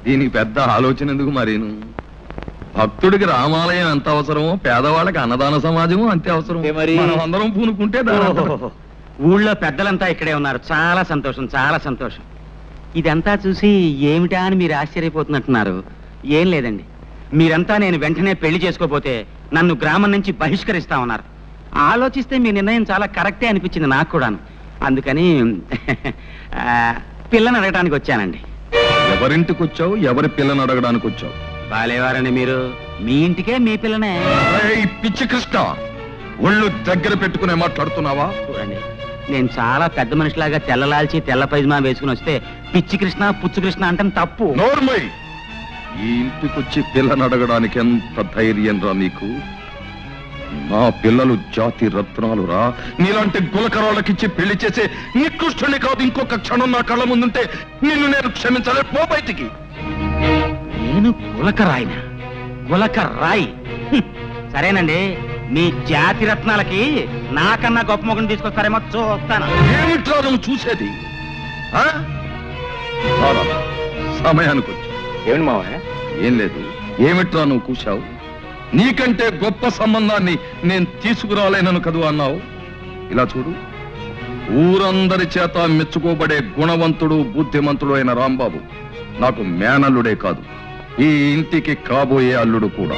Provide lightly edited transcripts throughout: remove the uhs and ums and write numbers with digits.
దీనికి పెద్ద ఆలోచన ఎందుకు మరీను? భక్తుడికి రామాలయం ఎంత అవసరమో పేదవాళ్ళకి అన్నదాన సమాజము అంతే అవసరం. మనం అందరం పూనుకుంటే ఊళ్ళో పెద్దలంతా ఇక్కడే ఉన్నారు. చాలా సంతోషం, చాలా సంతోషం. ఇదంతా చూసి ఏమిటా అని మీరు ఆశ్చర్యపోతున్నట్టున్నారు. ఏం లేదండి, మీరంతా నేను వెంటనే పెళ్లి చేసుకోపోతే నన్ను గ్రామం నుంచి బహిష్కరిస్తా ఉన్నారు. ఆలోచిస్తే మీ నిర్ణయం చాలా కరెక్టే అనిపించింది నాకు కూడాను. అందుకని పిల్లని అడగడానికి వచ్చానండి. ఎవరింటికి వచ్చావు? ఎవరి పిల్లని అడగడానికి వచ్చావు? బాలేవారని మీరు మీ ఇంటికే మీ పిల్లనే. పిచ్చి కృష్ణ, ఒళ్ళు దగ్గర పెట్టుకునే మాట్లాడుతున్నావా? చూడండి, నేను చాలా పెద్ద మనిషిలాగా తెల్లలాల్చి తెల్ల పైజమా వేసుకుని వస్తే పిచ్చి కృష్ణ పుచ్చు కృష్ణ అంటే తప్పు. నోర్మై, ఈ ఇంటికొచ్చి పిల్లని అడగడానికి ఎంత ధైర్యం రా నీకు? నా పిల్లలు జాతి రత్నాలు రా. నీలాంటి గులకరాళ్ళకిచ్చి పెళ్లి చేసే నికృష్టుని కాదు. ఇంకొక క్షణం నా కళ్ళ ముందుంటే నిన్ను నేను క్షమించాలి. పో బయటికి. నేను గులకరాయినా? గులకరాయి? సరేనండి, మీ జాతి రత్నాలకి నాకన్నా గొప్ప మొగను తీసుకొస్తారేమో చూస్తాను. ఏమిట్రా నువ్వు చూసేది? సమయానికి వచ్చా. ఏమిటి మావయ్య? ఏం లేదు. ఏమిట్రా నువ్వు కూర్చావు? నీకంటే గొప్ప సంబంధాన్ని నేను తీసుకురాలేనను కదూ అన్నావు. ఇలా చూడు, ఊరందరి చేత మెచ్చుకోబడే గుణవంతుడు బుద్ధిమంతుడు అయిన రాంబాబు నాకు మేనల్లుడే కాదు, ఈ ఇంటికి కాబోయే అల్లుడు కూడా.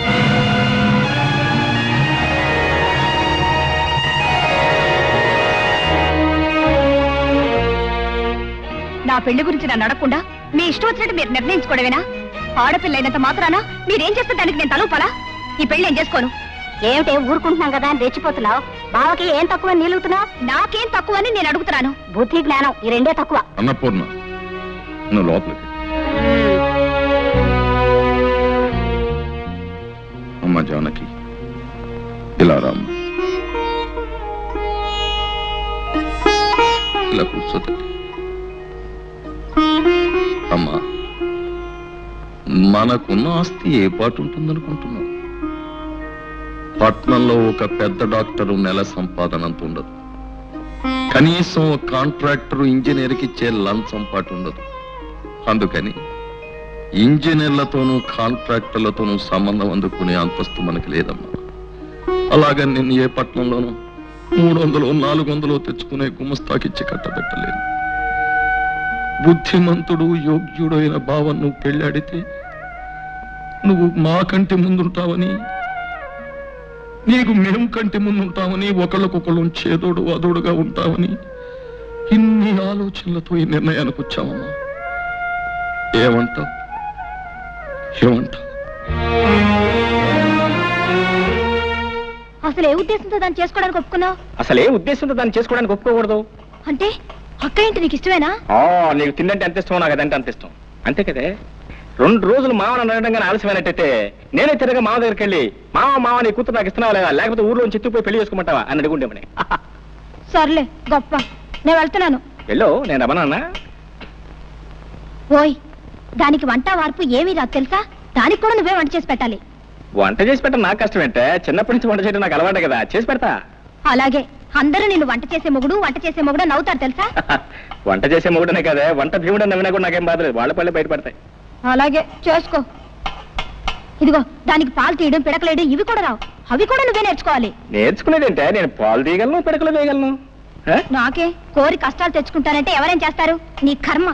నా పెళ్లి గురించి నన్ను అడగకుండా మీ ఇష్టం వచ్చినట్టు మీరు నిర్ణయించుకోవడమేనా? ఆడపిల్లైనంత మాత్రాన మీరేం చేస్తే దానికి నేను తలూపాలా? ఈ పెళ్లి నేను చేసుకోను. ఏమిటే ఊరుకుంటున్నాం కదా అని రెచ్చిపోతున్నావు? బావకి ఏం తక్కువ నిలుగుతున్నావు? నాకేం తక్కువ అని నేను అడుగుతున్నాను. బుద్ధి జ్ఞానం ఈ రెండే తక్కువ. అన్నపూర్ణ, నువ్వు లోపలికి. అమ్మ జానకి, ఇలా రామ్మ, ఇలా కూర్చోతండి. అమ్మా, మనకున్న ఆస్తి ఏ పాటు ఉంటుందనుకుంటున్నావు? పట్నంలో ఒక పెద్ద డాక్టరు నెల సంపాదన అంత ఉండదు. కనీసం ఒక కాంట్రాక్టరు ఇంజనీర్కి ఇచ్చే లంచం పాటు ఉండదు. అందుకని ఇంజనీర్లతోనూ కాంట్రాక్టర్లతోనూ సంబంధం అందుకునే అంతస్తు మనకి లేదమ్మా. అలాగని నేను ఏ పట్నంలోనూ 300 400 తెచ్చుకునే గుమస్తాకిచ్చి కట్టబెట్టలేదు. బుద్ధిమంతుడు యోగ్యుడు అయిన భావం నువ్వు పెళ్ళాడితే నువ్వు మా కంటి ముందుంటావని, నీకు మేము కంటి ముందుంటామని, ఒకళ్ళకొకళ్ళు చేదోడు అదోడుగా ఉంటామని ఇన్ని ఆలోచనలతో ఈ నిర్ణయానికి వచ్చామమ్మా. ఏమంటావు? ఏమంటావు? అసలు ఏ ఉద్దేశంతో దాన్ని చేసుకోవడానికి ఒప్పుకున్నావు? అసలు ఏ ఉద్దేశంతో దాన్ని చేసుకోవడానికి ఒప్పుకోకూడదు అంటే అక్క ఏంటి నీకు ఇష్టమేనా? నీకు తిందంటే ఎంత ఇష్టమో నాకు అదంటే అంత ఇష్టం. అంతే కదే. 2 రోజులు మామని అనడంగానే ఆలస్యమైనట్టయితే నేనే తిరగా మామ దగ్గరికి వెళ్ళి మామ నీ కూతురు నాకు ఇస్తున్నావా లేదా, లేకపోతే ఊర్లో చెత్తుపోయి పెళ్లి చేసుకోమంటావా అని అడుగుండేమని. సర్లే గొప్ప, నేను వెళ్తున్నాను. వెళ్ళు, నేను రమణన్నా. ఓయ్, దానికి వంట వార్పు ఏమీ రాదు తెలుసా? దానికి కూడా నువ్వే వంట చేసి పెట్టాలి. వంట చేసి పెట్టడం నాకు కష్టమేంటే? చిన్నప్పటి నుంచి వంట చేయడం నాకు అలవాటే కదా, చేసి పెడతా. అలాగే అందరూ నిన్ను వంట చేసే మొగుడు నవ్వుతారు తెలుసా? వంట చేసే మొగుడనే కదా, వంట భీముడు నవ్వినా కూడా నాకేం బాధలేదు. వాళ్ళ పళ్ళే బయటపడతాయి. అలాగే చేసుకో. ఇదిగో, దానికి పాలు తీయడం పిడకలేయడం ఇవి కూడా రావు. అవి కూడా నువ్వే నేర్చుకోవాలి. నేర్చుకునేదంటే నేను పాలు తీయగలను, పిడకలు వేయగలను. నాకే కోరి కష్టాలు తెచ్చుకుంటానంటే ఎవరేం చేస్తారు? నీ కర్మ.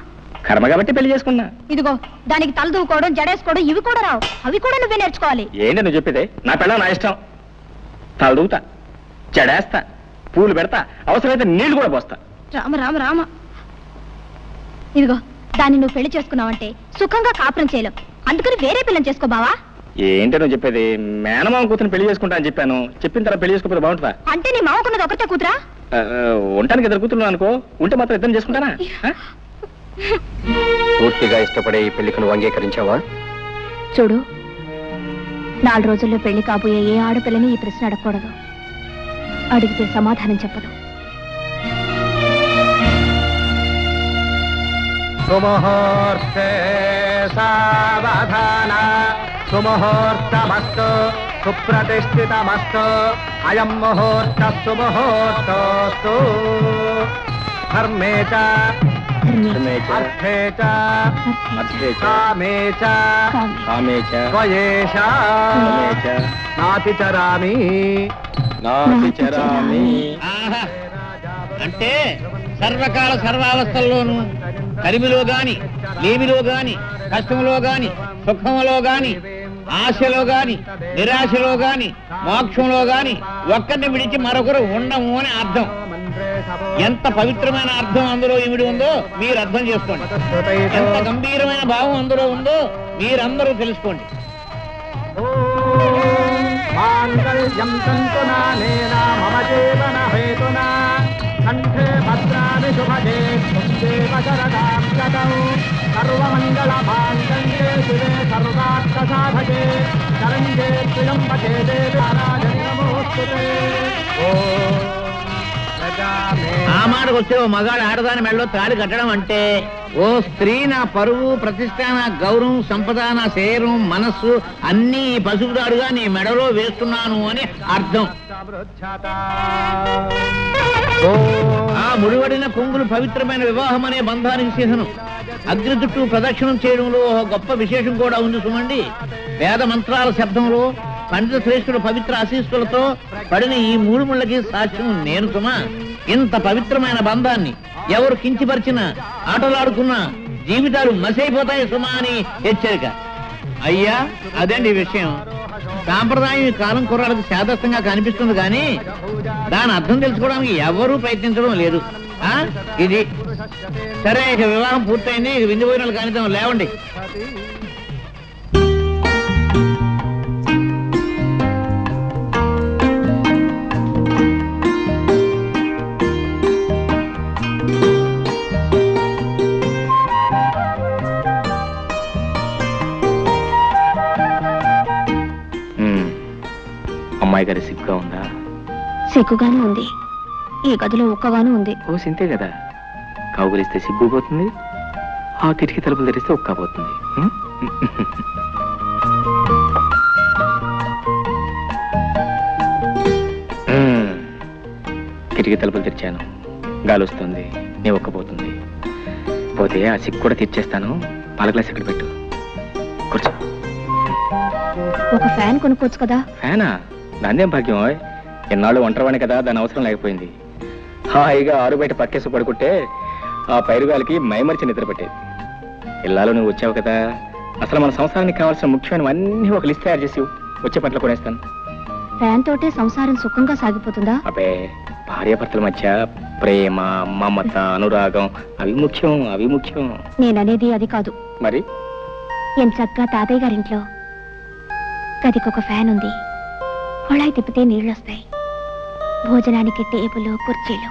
కర్మ కాబట్టి పెళ్లి చేసుకున్నా. ఇదిగో, దానికి తల దూకోవడం జడేసుకోవడం ఇవి కూడా రావు. అవి కూడా నువ్వే నేర్చుకోవాలి. ఏంటి నువ్వు చెప్పేది? నా పిల్ల నా ఇష్టం. తల దూకుతా, జడేస్తా, పూలు పెడతా, అవసరమైతే నీళ్లు కూడా పోస్తా. రామ రామ రామ. ఇదిగో, దాన్ని నువ్వు పెళ్లి చేసుకున్నావంటే సుఖంగా కాపురం చేయలేవు. అందుకని వేరే పిల్లని చేసుకో బావా. ఏంటి నువ్వు చెప్పేది? మేనమామ కూతురు పెళ్లి చేసుకుంటా అని చెప్పాను. చెప్పిన తర్వాత పెళ్లి చేసుకోకపోతే బాగుంటుందా? అంటే నీ మామకున్నది ఒకటే కూతురా? ఉండటానికి 2 కూతురు అనుకో, ఉంటే మాత్రం ఇద్దరు చేసుకుంటానా? పూర్తిగా ఇష్టపడే ఈ పెళ్లికి నువ్వు అంగీకరించావా? చూడు, 4 రోజుల్లో పెళ్లి కాబోయే ఏ ఆడపిల్లని ఈ ప్రశ్న అడగకూడదు. అడిగితే సమాధానం చెప్పదు. సుముహూర్తే సావధాన, సుముహూర్తమస్తు, సుప్రతిష్ఠితమస్తు, అయం ముహూర్త సుముహూర్తోస్తు. ధర్మే చ అర్థే చ కామే చ త్వయేష నాతి చరామి అంటే సర్వకాల సర్వావస్థల్లోనూ కలిమిలో గాని లేమిలో గాని కష్టంలో గాని సుఖంలో గాని ఆశలో గాని నిరాశలో గాని మోక్షంలో గాని ఒక్కరిని విడిచి మరొకరు ఉండము అని అర్థం. ఎంత పవిత్రమైన అర్థం అందులో ఇమిడి ఉందో మీరు అర్థం చేసుకోండి. ఎంత గంభీరమైన భావం అందులో ఉందో మీరందరూ తెలుసుకోండి. మాంగళ్యం తంతునా నేనా మమ జీవన హేతునా కంఠే భద్రాని శుభగే దేవ శరదాం శతం సర్వమంగళ మాంగళ్యే శివే సర్వార్థ సాధకే శరణ్యే త్ర్యంబకే దేవి నారాయణి నమోస్తుతే. ఆ మాటకు వస్తే ఓ మగాడు ఆడదాని మెడలో తాళి కట్టడం అంటే ఓ స్త్రీ నా పరువు ప్రతిష్ట నా గౌరవం సంపద నా శరీరం మనస్సు అన్ని పసుపుదారుగా నీ మెడలో వేస్తున్నాను అని అర్థం. ఆ ముడివడిన కొంగులు పవిత్రమైన వివాహం అనే బంధానికి చిహ్నం. అగ్ని చుట్టూ ప్రదక్షిణం చేయడంలో ఒక గొప్ప విశేషం కూడా ఉంది సుమండి. వేద మంత్రాల శబ్దంలో పండిత శ్రేష్ఠుడు పవిత్ర ఆశీస్సులతో పడిన ఈ మూడు ముళ్ళకి సాక్ష్యం నేను సుమా. ఇంత పవిత్రమైన బంధాన్ని ఎవరు కించిపరిచినా ఆటలాడుకున్నా జీవితాలు మసైపోతాయి సుమా అని హెచ్చరిక. అయ్యా అదండి విషయం. సాంప్రదాయం ఈ కాలం కుర్రాళ్ళకి శాదస్తంగా కనిపిస్తుంది కానీ దాని అర్థం తెలుసుకోవడానికి ఎవరూ ప్రయత్నించడం లేదు. ఇది సరే, ఇక వివాహం పూర్తయింది. ఇక విందు భోజనాలు కానిద్దాం, లేవండి. అమ్మాయి గారి సిగ్గుగా ఉందా? సిగ్గుగానే ఉంది. ఈ గదిలో ఉక్కగాను ఉంది. ఓ సింతే కదా, కౌగులిస్తే సిగ్గు పోతుంది, ఆ కిటికీ తలుపులు తెరిస్తే ఉక్క పోతుంది. కిటికీ తలుపులు తెరిచాను, గాలి వస్తుంది, నీ ఉక్కపోతుంది. పోతే ఆ సిగ్గు కూడా తెచ్చేస్తాను. పాల గ్లాస్ ఎక్కడ పెట్టు, కూర్చో. ఒక ఫ్యాన్ కొనుక్కోవచ్చు కదా. ఫ్యానా? దాన్నేం భాగ్యం. ఎన్నాళ్ళు ఒంటరివాణి కదా, దాని అవసరం లేకపోయింది. హాయిగా ఆరు బయట పక్కేసి పడుకుంటే ఆ పైరుగాలికి మైమరిచి నిద్ర పెట్టేది. ఇల్లాలో నువ్వు వచ్చావు కదా, అసలు మన సంసారానికి కావాల్సిన ముఖ్యమైనవన్నీ ఒక లిస్ట్ తయారు చేసి వచ్చే పట్ల కొనేస్తాను. ఫ్యాన్ తోటే సంసారం సుఖంగా సాగిపోతుందా? అబ్బే, భార్యాభర్తల మధ్య ప్రేమ, మమత, అనురాగం అవి ముఖ్యం, అవి ముఖ్యం. నేననేది అది కాదు. మరి ఎంచక్కా తాతయ్య గారింట్లో గదికొక ఫ్యాన్ ఉంది. కొళాయి తిప్పితే నీళ్ళొస్తాయి. భోజనానికి టేబుల్, కుర్చీలు,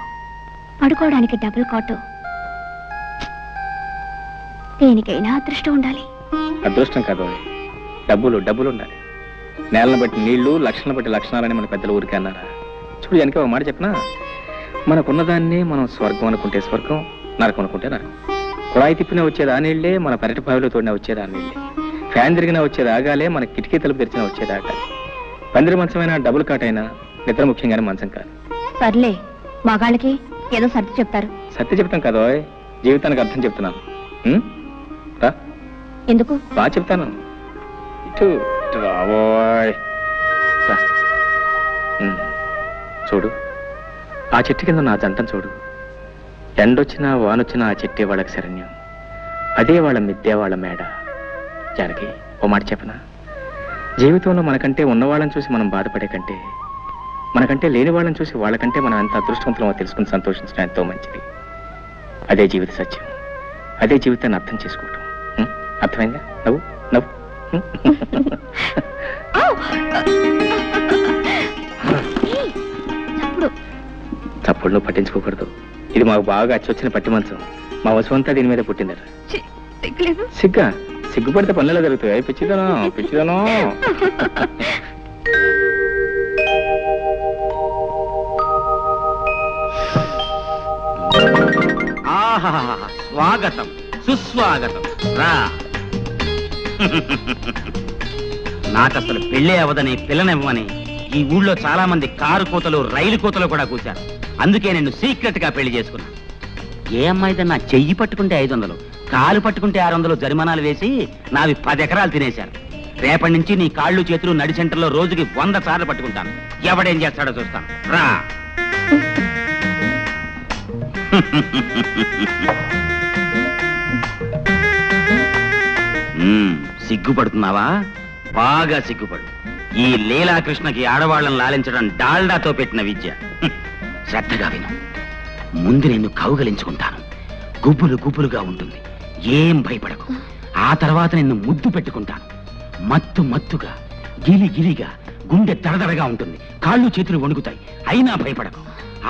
పడుకోవడానికి డబుల్ కాటు. దేనికైనా అదృష్టం ఉండాలి. అదృష్టం కాదు, డబ్బులు డబ్బులు ఉండాలి. నేలను బట్టి నీళ్లు, లక్షణాలను బట్టి లక్షణాలని మన పెద్దలు ఊరికే అన్నారా? చూడు, వెనక ఒక మాట చెప్పనా, మనకున్నదాన్ని మనం స్వర్గం అనుకుంటే స్వర్గం, నరకం అనుకుంటే నరకం. కుళాయి తిప్పినా వచ్చేది ఆ నీళ్లే, మన పెరటి బావిలో తోడినా వచ్చేది ఆ నీళ్లే. ఫ్యాన్ తిరిగినా వచ్చేది ఆగాలే, మన కిటికీ తలుపు తెరిచినా వచ్చేది ఆగాలి. పందిరి మంచమైనా డబుల్ కాట్ అయినా నిద్ర ముఖ్యంగానే మంచం కాదు. సర్లే, మగాళ్ళకి ఏదో సర్ది చెప్తారు. సత్య చెప్తాం కదా, జీవితానికి అర్థం చెప్తున్నాను. రా, ఎందుకు? బాగా చెప్తాను. ఇటు రావోయ్. చూడు, ఆ చెట్టు కింద నా జంటను చూడు. ఎండొచ్చినా వానొచ్చినా ఆ చెట్టే వాళ్ళకి శరణ్యం. అదే వాళ్ళ మిద్దే, వాళ్ళ మేడ. జానకి, ఓ మాట చెప్పనా, జీవితంలో మనకంటే ఉన్నవాళ్ళని చూసి మనం బాధపడే కంటే మనకంటే లేని వాళ్ళని చూసి వాళ్ళకంటే మనం ఎంత అదృష్టవంతులమో తెలుసుకుని సంతోషించడం ఎంతో మంచిది. అదే జీవిత సత్యం, అదే జీవితాన్ని అర్థం చేసుకోవటం. అర్థమైందా? నవ్వు నవ్వు. తప్పుడు నువ్వు పట్టించుకోకూడదు. ఇది మాకు బాగా అచ్చొచ్చిన పట్టి మంచం. మా వసువంతా దీని మీద పుట్టిందట. సిగ్గా? సిగ్గుపడితే పనులలో జరుగుతాయి. పిచ్చిదనో పిచ్చిదనో. స్వాగతం, సుస్వాగతం. రా. నాకసలు పెళ్ళే అవదని, పిల్లనివ్వని ఈ ఊళ్ళో చాలా మంది కారు కోతలు, రైలు కోతలు కూడా కూర్చారు. అందుకే నేను సీక్రెట్ గా పెళ్లి చేసుకున్నా. ఏ అమ్మాయితో నా చెయ్యి పట్టుకుంటే 500, కాలు పట్టుకుంటే 600 జరిమానాలు వేసి నావి 10 ఎకరాలు తినేశారు. రేపటి నుంచి నీ కాళ్ళు చేతులు నడి సెంటర్లో రోజుకి 100 సార్లు పట్టుకుంటాను. ఎవడేం చేస్తాడో చూస్తాను. రా. సిగ్గుపడుతున్నావా? బాగా సిగ్గుపడు. ఈ లీలాకృష్ణకి ఆడవాళ్ళని లాలించడం డాల్డాతో పెట్టిన విద్య. శ్రద్ధగా విను. ముందు నిన్ను కౌగలించుకుంటాను. గుబ్బులు గుబ్బులుగా ఉంటుంది. ఏం భయపడకు. ఆ తర్వాత నిన్ను ముద్దు పెట్టుకుంటాను. మత్తు మత్తుగా, గిలి గిలిగా, గుండె దడదడగా ఉంటుంది. కాళ్ళు చేతులు వణుకుతాయి. అయినా భయపడకు.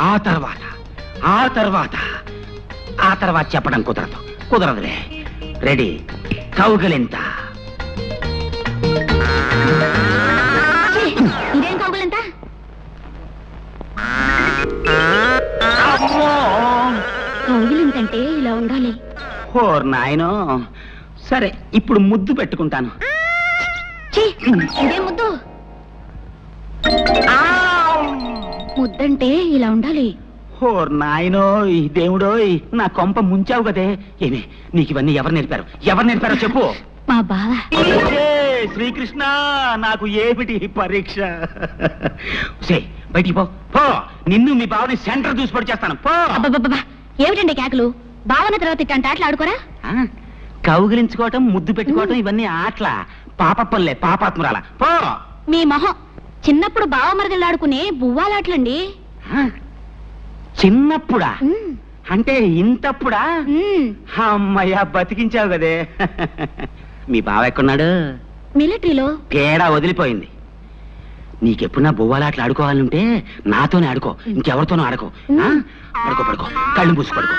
ఆ తర్వాత చెప్పడం కుదరదులే. రెడీ? కౌగలింత. ఇదేం కౌగులంత? కౌగులింతంటే ఇలా ఉండాలి. ఓర్ నాయనో. సరే, ఇప్పుడు ముద్దు పెట్టుకుంటాను. ఇదే ముద్దు. ముద్దంటే ఇలా ఉండాలి. ఓర్ నాయనో, ఈ దేవుడోయ్, నా కొంప ముంచావు కదే. ఏమి, నీకు ఇవన్నీ ఎవరు నేర్పారో చెప్పు. మా బావ. శ్రీకృష్ణ, నాకు ఏమిటి పరీక్ష? బయటికి పో. నిన్ను మీ బావని సెంటర్ చూసి పడి చేస్తాను. పో. అబ్బబ్బబ్బా, ఏమిటండి కేకలు? బావన తర్వాత ఇట్టంటే ఆటలు ఆడుకోరా? కౌగిలించుకోవటం, ముద్దు పెట్టుకోవటం ఇవన్నీ ఆటల. పాపప్పలే, పాపాత్మురాల. పో. మీ మొహం. చిన్నప్పుడు బావ మరదలు ఆడుకునే బువ్వాలాటలండి. చిన్నప్పుడా? అంటే ఇంతప్పుడా? అమ్మయ్యా, బతికించావు కదే. మీ బావ ఎక్కడున్నాడు? మిలిటరీలో. తేడా వదిలిపోయింది. నీకెప్పుడు నా బొవ్వాలాట్లు ఆడుకోవాలంటే నాతోనే ఆడుకో, ఇంకెవరితోనూ ఆడుకో. పడుకో, కళ్ళు మూసి పడుకో.